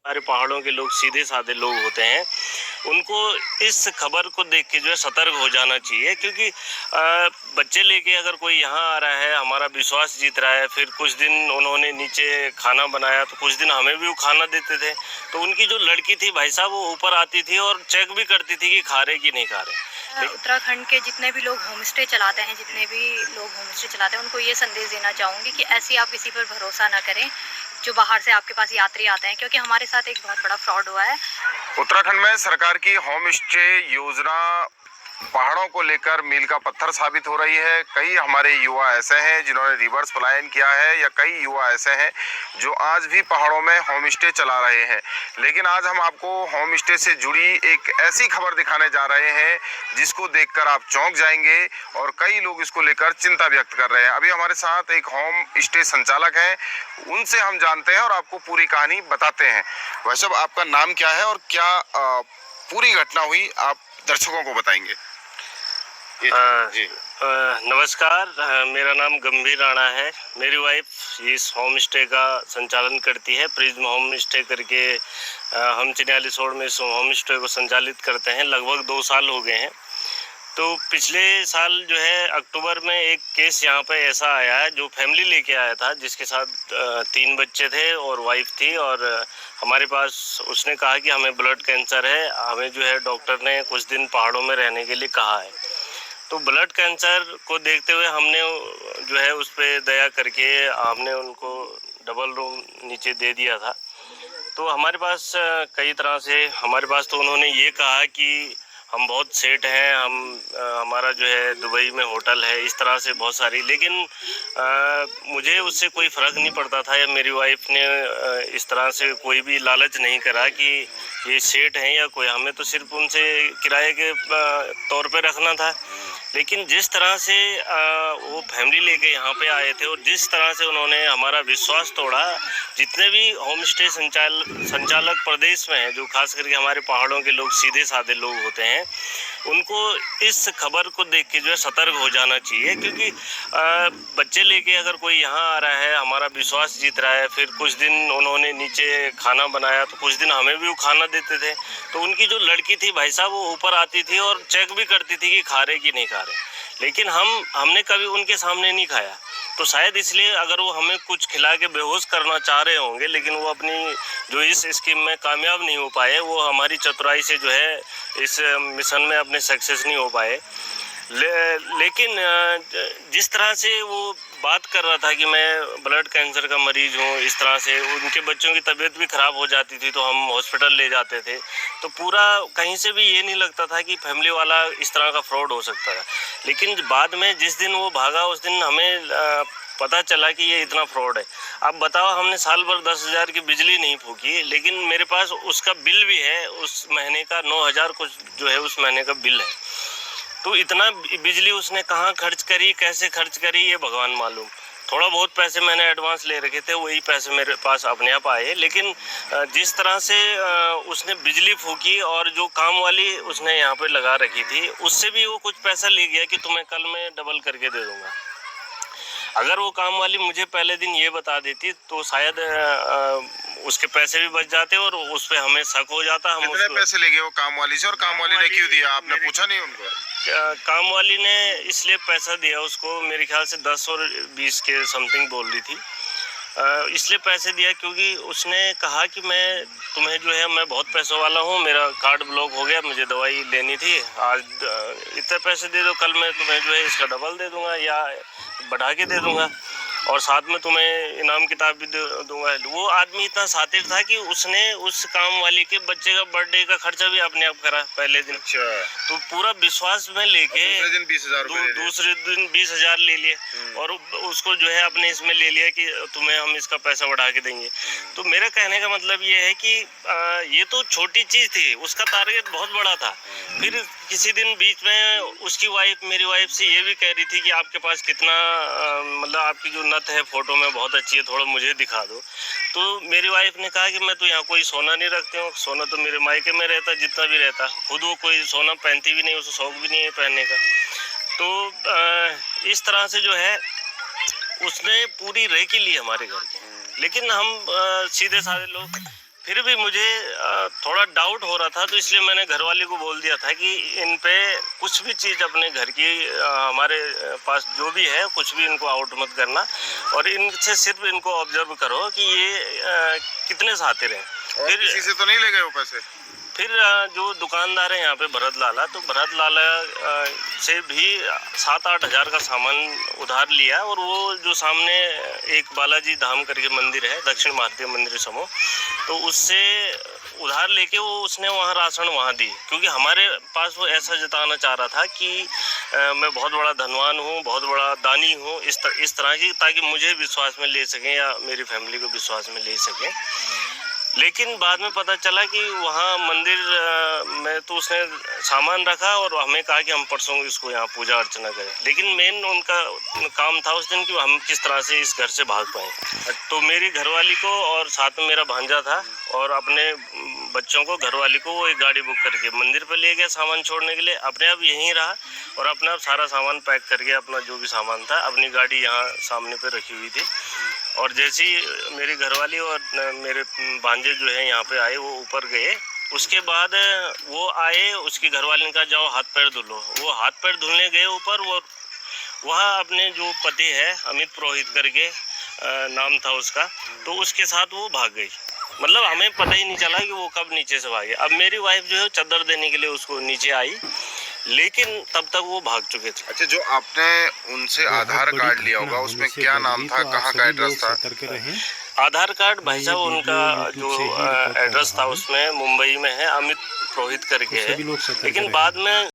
हमारे पहाड़ों के लोग सीधे साधे लोग होते हैं, उनको इस खबर को देख के जो है सतर्क हो जाना चाहिए, क्योंकि बच्चे लेके अगर कोई यहाँ आ रहा है, हमारा विश्वास जीत रहा है, फिर कुछ दिन उन्होंने नीचे खाना बनाया तो कुछ दिन हमें भी वो खाना देते थे, तो उनकी जो लड़की थी भाई साहब वो ऊपर आती थी और चेक भी करती थी कि खा रहे कि नहीं खा रहे। उत्तराखंड के जितने भी लोग होम स्टे चलाते हैं, उनको ये संदेश देना चाहूँगी कि ऐसे आप किसी पर भरोसा ना करें जो बाहर से आपके पास यात्री आते हैं, क्योंकि हमारे साथ एक बहुत बड़ा फ्रॉड हुआ है। उत्तराखंड में सरकार की होम स्टे योजना पहाड़ों को लेकर मील का पत्थर साबित हो रही है। कई हमारे युवा ऐसे हैं जिन्होंने रिवर्स पलायन किया है, या कई युवा ऐसे हैं जो आज भी पहाड़ों में होम स्टे चला रहे हैं। लेकिन आज हम आपको होम स्टे से जुड़ी एक ऐसी खबर दिखाने जा रहे हैं जिसको देखकर आप चौंक जाएंगे, और कई लोग इसको लेकर चिंता व्यक्त कर रहे हैं। अभी हमारे साथ एक होम स्टे संचालक हैं, उनसे हम जानते हैं और आपको पूरी कहानी बताते हैं। वैसे आपका नाम क्या है और क्या पूरी घटना हुई, आप दर्शकों को बताएंगे? जी नमस्कार, मेरा नाम गंभीर राणा है। मेरी वाइफ इस होम स्टे का संचालन करती है, प्रिज्म होम स्टे करके। हम चिन्याली सोड़ में इस होम स्टे को संचालित करते हैं, लगभग 2 साल हो गए हैं। तो पिछले साल जो है अक्टूबर में एक केस यहाँ पे ऐसा आया है जो फैमिली लेके आया था, जिसके साथ 3 बच्चे थे और वाइफ थी, और हमारे पास उसने कहा कि हमें ब्लड कैंसर है, हमें जो है डॉक्टर ने कुछ दिन पहाड़ों में रहने के लिए कहा है। तो ब्लड कैंसर को देखते हुए हमने जो है उस पर दया करके हमने उनको डबल रूम नीचे दे दिया था। तो हमारे पास कई तरह से तो उन्होंने ये कहा कि हम बहुत सेठ हैं, हमारा जो है दुबई में होटल है, इस तरह से बहुत सारी। लेकिन मुझे उससे कोई फ़र्क नहीं पड़ता था, या मेरी वाइफ ने इस तरह से कोई भी लालच नहीं करा कि ये सेठ हैं या कोई। हमें तो सिर्फ उनसे किराए के तौर पे रखना था। लेकिन जिस तरह से वो फैमिली लेके यहाँ पे आए थे और जिस तरह से उन्होंने हमारा विश्वास तोड़ा, जितने भी होम स्टे संचालक प्रदेश में हैं, जो खास करके हमारे पहाड़ों के लोग सीधे साधे लोग होते हैं, उनको इस खबर को देख के जो है सतर्क हो जाना चाहिए, क्योंकि बच्चे लेके अगर कोई यहाँ आ रहा है, हमारा विश्वास जीत रहा है, फिर कुछ दिन उन्होंने नीचे खाना बनाया तो कुछ दिन हमें भी वो खाना देते थे, तो उनकी जो लड़की थी भाई साहब वो ऊपर आती थी और चेक भी करती थी कि खा रहे कि नहीं खा रहे। लेकिन हमने कभी उनके सामने नहीं खाया, तो शायद इसलिए अगर वो हमें कुछ खिला के बेहोश करना चाह रहे होंगे, लेकिन वो अपनी जो इस स्कीम में कामयाब नहीं हो पाए, वो हमारी चतुराई से जो है इस मिशन में अपने सक्सेस नहीं हो पाए। लेकिन जिस तरह से वो बात कर रहा था कि मैं ब्लड कैंसर का मरीज़ हूँ, इस तरह से उनके बच्चों की तबीयत भी ख़राब हो जाती थी तो हम हॉस्पिटल ले जाते थे, तो पूरा कहीं से भी ये नहीं लगता था कि फैमिली वाला इस तरह का फ्रॉड हो सकता था। लेकिन बाद में जिस दिन वो भागा उस दिन हमें पता चला कि ये इतना फ्रॉड है। अब बताओ, हमने साल भर 10,000 की बिजली नहीं फूकी, लेकिन मेरे पास उसका बिल भी है, उस महीने का 9,000 कुछ जो है उस महीने का बिल है। तो इतना बिजली उसने कहाँ खर्च करी, कैसे खर्च करी, ये भगवान मालूम। थोड़ा बहुत पैसे मैंने एडवांस ले रखे थे, वही पैसे मेरे पास अपने आप आए। लेकिन जिस तरह से उसने बिजली फूकी और जो काम वाली उसने यहाँ पे लगा रखी थी, उससे भी वो कुछ पैसा ले गया कि तुम्हें कल मैं डबल करके दे दूँगा। अगर वो काम वाली मुझे पहले दिन ये बता देती तो शायद उसके पैसे भी बच जाते और उस पर हमें शक हो जाता। हम कितने पैसे ले गए वो काम वाली से, और काम वाली ने क्यों दिया, आपने पूछा नहीं उनको? काम वाली ने इसलिए पैसा दिया उसको, मेरे ख्याल से 10 और 20 के समथिंग बोल रही थी। इसलिए पैसे दिया क्योंकि उसने कहा कि मैं तुम्हें जो है, मैं बहुत पैसों वाला हूँ, मेरा कार्ड ब्लॉक हो गया, मुझे दवाई लेनी थी, आज इतने पैसे दे दो, कल मैं तुम्हें जो है इसका डबल दे दूँगा या बढ़ा के दे दूँगा, और साथ में तुम्हें इनाम किताब भी दे दूँगा। वो आदमी इतना शातिर था कि उसने उस काम वाली के बच्चे का बर्थडे का खर्चा भी अपने आप करा पहले दिन। अच्छा। तो पूरा विश्वास में लेके दूसरे दिन 20,000 ले लिए और उसको जो है अपने इसमें ले लिया कि तुम्हें हम इसका पैसा बढ़ा के देंगे। तो मेरा कहने का मतलब ये है कि ये तो छोटी चीज़ थी, उसका टारगेट बहुत बड़ा था। फिर किसी दिन बीच में उसकी वाइफ मेरी वाइफ से ये भी कह रही थी कि आपके पास कितना मतलब आपकी जो नथ है फोटो में बहुत अच्छी है, थोड़ा मुझे दिखा दो। तो मेरी वाइफ ने कहा कि मैं तो यहाँ कोई सोना नहीं रखती हूँ, सोना तो मेरे मायके में रहता जितना भी रहता, खुद वो कोई सोना पहनती भी नहीं, उसे शौक भी नहीं है पहनने का। तो इस तरह से जो है उसने पूरी रेकी ली हमारे घर की। लेकिन हम सीधे साधे लोग फिर भी मुझे थोड़ा डाउट हो रहा था, तो इसलिए मैंने घरवाली को बोल दिया था कि इन पे कुछ भी चीज़ अपने घर की हमारे पास जो भी है कुछ भी इनको आउट मत करना, और इनसे सिर्फ इनको ऑब्जर्व करो कि ये कितने सातिर हैं। और फिर किसी से तो नहीं ले गए वो पैसे? फिर जो दुकानदार है यहाँ पे भरत लाला, तो भरत लाला से भी 7-8 हज़ार का सामान उधार लिया, और वो जो सामने एक बालाजी धाम करके मंदिर है, दक्षिण भारतीय मंदिर समूह, तो उससे उधार लेके वो उसने वहाँ राशन वहाँ दी, क्योंकि हमारे पास वो ऐसा जताना चाह रहा था कि मैं बहुत बड़ा धनवान हूँ, बहुत बड़ा दानी हूँ, इस तरह की, ताकि मुझे विश्वास में ले सकें या मेरी फैमिली को विश्वास में ले सकें। लेकिन बाद में पता चला कि वहाँ मंदिर में तो उसने सामान रखा और हमें कहा कि हम परसों इसको यहाँ पूजा अर्चना करें, लेकिन मेन उनका काम था उस दिन कि हम किस तरह से इस घर से भाग पाएँ। तो मेरी घरवाली को और साथ में मेरा भांजा था और अपने बच्चों को, घरवाली को वो एक गाड़ी बुक करके मंदिर पे ले गया सामान छोड़ने के लिए, अपने आप यहीं रहा और अपने आप सारा सामान पैक करके अपना जो भी सामान था अपनी गाड़ी यहाँ सामने पे रखी हुई थी। और जैसे ही मेरी घरवाली और मेरे भांजे जो है यहाँ पे आए, वो ऊपर गए, उसके बाद वो आए, उसकी घरवाली ने कहा जाओ हाथ पैर धुलो। वो हाथ पैर धुलने गए ऊपर, वो वहाँ अपने जो पति है अमित पुरोहित करके नाम था उसका, तो उसके साथ वो भाग गई। मतलब हमें पता ही नहीं चला कि वो कब नीचे से भागे। अब मेरी वाइफ जो है चादर देने के लिए उसको नीचे आई, लेकिन तब तक वो भाग चुके थे। अच्छा, जो आपने उनसे आधार कार्ड लिया होगा उसमें क्या नाम था, कहाँ का एड्रेस था? आधार कार्ड भाई साहब उनका जो एड्रेस था उसमें मुंबई में है, अमित पुरोहित करके है, लेकिन बाद में